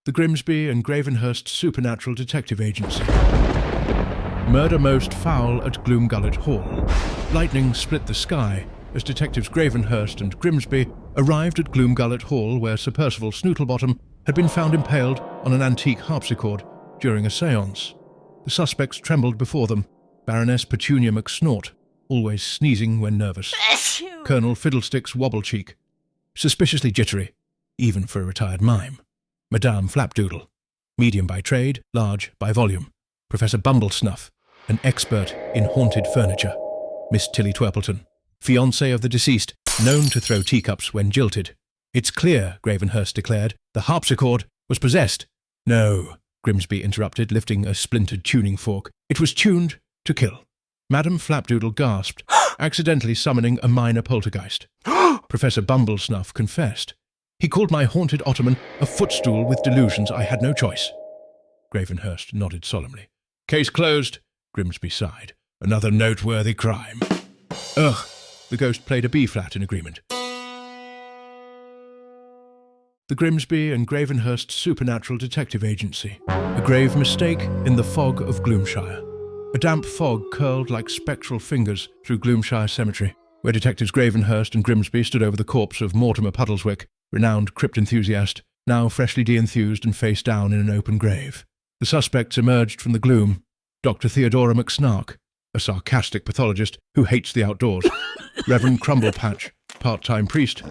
The Grimsby and Gravenhurst Supernatural Detective Agency. Murder most foul at Gloomgullet Hall. Lightning split the sky as detectives Gravenhurst and Grimsby arrived at Gloomgullet Hall, where Sir Percival Snootlebottom had been found impaled on an antique harpsichord during a séance. The suspects trembled before them. Baroness Petunia McSnort, always sneezing when nervous. Colonel Fiddlesticks Wobblecheek, suspiciously jittery, even for a retired mime. Madame Flapdoodle, medium by trade, large by volume. Professor Bumblesnuff, an expert in haunted furniture. Miss Tilly Twerpleton, fiancée of the deceased, known to throw teacups when jilted. It's clear, Gravenhurst declared, the harpsichord was possessed. No, Grimsby interrupted, lifting a splintered tuning fork. It was tuned to kill. Madame Flapdoodle gasped, accidentally summoning a minor poltergeist. Professor Bumblesnuff confessed. He called my haunted ottoman a footstool with delusions. I had no choice. Gravenhurst nodded solemnly. Case closed, Grimsby sighed. Another noteworthy crime. Ugh, the ghost played a B-flat in agreement. The Grimsby and Gravenhurst Supernatural Detective Agency. A grave mistake in the fog of Gloomshire. A damp fog curled like spectral fingers through Gloomshire Cemetery, where detectives Gravenhurst and Grimsby stood over the corpse of Mortimer Puddleswick, renowned crypt enthusiast, now freshly de-enthused and face down in an open grave. The suspects emerged from the gloom. Dr. Theodora McSnark, a sarcastic pathologist who hates the outdoors. Reverend Crumblepatch, part-time priest,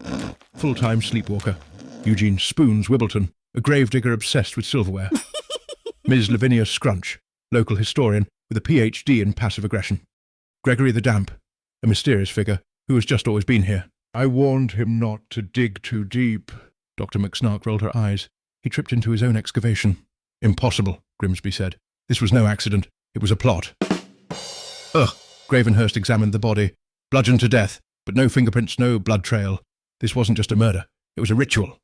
full-time sleepwalker. Eugene Spoons Wibbleton, a gravedigger obsessed with silverware. Ms. Lavinia Scrunch, local historian with a PhD in passive aggression. Gregory the Damp, a mysterious figure who has just always been here. I warned him not to dig too deep. Dr. McSnark rolled her eyes. He tripped into his own excavation. Impossible, Grimsby said. This was no accident. It was a plot. Ugh, Gravenhurst examined the body. Bludgeoned to death, but no fingerprints, no blood trail. This wasn't just a murder. It was a ritual.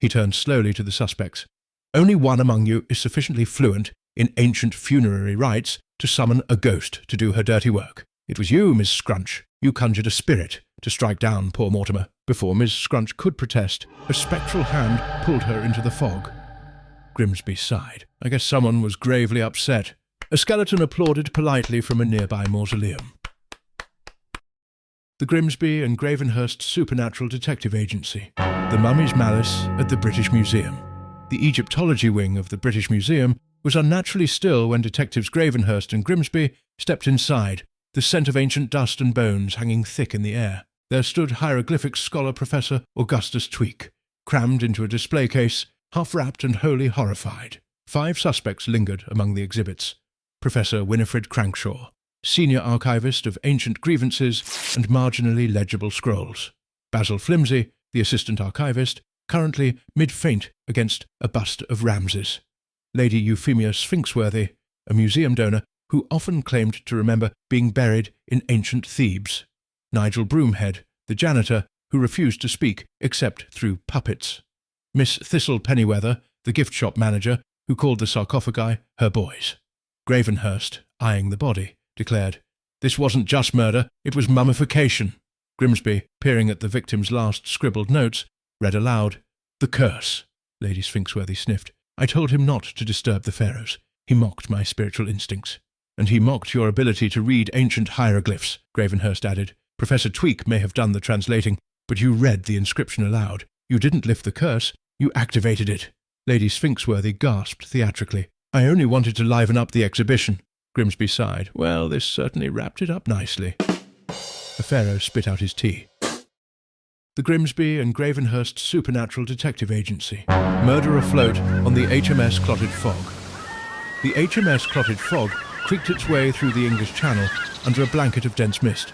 He turned slowly to the suspects. Only one among you is sufficiently fluent in ancient funerary rites to summon a ghost to do her dirty work. It was you, Miss Scrunch. You conjured a spirit to strike down poor Mortimer. Before Miss Scrunch could protest, a spectral hand pulled her into the fog. Grimsby sighed. I guess someone was gravely upset. A skeleton applauded politely from a nearby mausoleum. The Grimsby and Gravenhurst Supernatural Detective Agency. The Mummy's Malice at the British Museum. The Egyptology wing of the British Museum was unnaturally still when detectives Gravenhurst and Grimsby stepped inside, the scent of ancient dust and bones hanging thick in the air. There stood hieroglyphics scholar Professor Augustus Tweek, crammed into a display case, half-wrapped and wholly horrified. 5 suspects lingered among the exhibits. Professor Winifred Crankshaw, senior archivist of ancient grievances and marginally legible scrolls. Basil Flimsy, the assistant archivist, currently mid-faint against a bust of Ramses. Lady Euphemia Sphinxworthy, a museum donor who often claimed to remember being buried in ancient Thebes. Nigel Broomhead, the janitor who refused to speak except through puppets. Miss Thistle Pennyweather, the gift shop manager who called the sarcophagi her boys. Gravenhurst, eyeing the body, declared, This wasn't just murder, it was mummification. Grimsby, peering at the victim's last scribbled notes, read aloud, The curse. Lady Sphinxworthy sniffed. I told him not to disturb the pharaohs. He mocked my spiritual instincts. And he mocked your ability to read ancient hieroglyphs, Gravenhurst added. Professor Tweek may have done the translating, but you read the inscription aloud. You didn't lift the curse, you activated it. Lady Sphinxworthy gasped theatrically. I only wanted to liven up the exhibition. Grimsby sighed. Well, this certainly wrapped it up nicely. The pharaoh spit out his tea. The Grimsby and Gravenhurst Supernatural Detective Agency. Murder afloat on the HMS Clotted Fog. The HMS Clotted Fog creaked its way through the English Channel under a blanket of dense mist.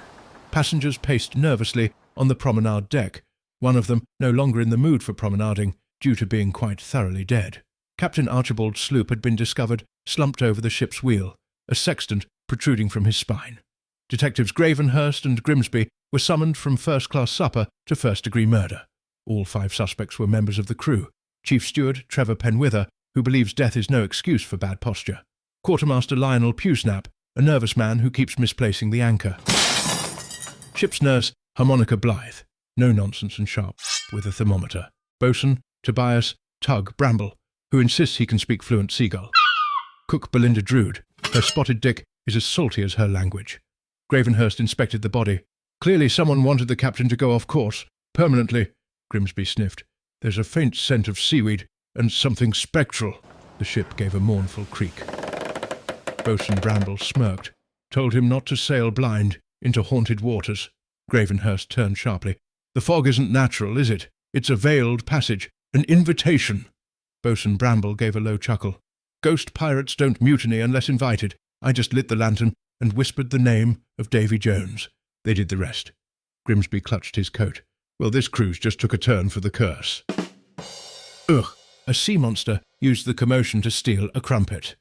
Passengers paced nervously on the promenade deck, one of them no longer in the mood for promenading, due to being quite thoroughly dead. Captain Archibald's sloop had been discovered slumped over the ship's wheel, a sextant protruding from his spine. Detectives Gravenhurst and Grimsby were summoned from first-class supper to first-degree murder. All 5 suspects were members of the crew. Chief Steward Trevor Penwither, who believes death is no excuse for bad posture. Quartermaster Lionel Pewsnap, a nervous man who keeps misplacing the anchor. Ship's nurse Harmonica Blythe, no nonsense and sharp, with a thermometer. Bosun Tobias Tug Bramble, who insists he can speak fluent Seagull. Cook Belinda Drood. Her spotted dick is as salty as her language. Gravenhurst inspected the body. Clearly someone wanted the captain to go off course. Permanently. Grimsby sniffed. There's a faint scent of seaweed and something spectral. The ship gave a mournful creak. Boatswain Bramble smirked, told him not to sail blind into haunted waters. Gravenhurst turned sharply. The fog isn't natural, is it? It's a veiled passage, an invitation. Boatswain Bramble gave a low chuckle. Ghost pirates don't mutiny unless invited. I just lit the lantern and whispered the name of Davy Jones. They did the rest. Grimsby clutched his coat. Well, this cruise just took a turn for the curse. Ugh! A sea monster used the commotion to steal a crumpet.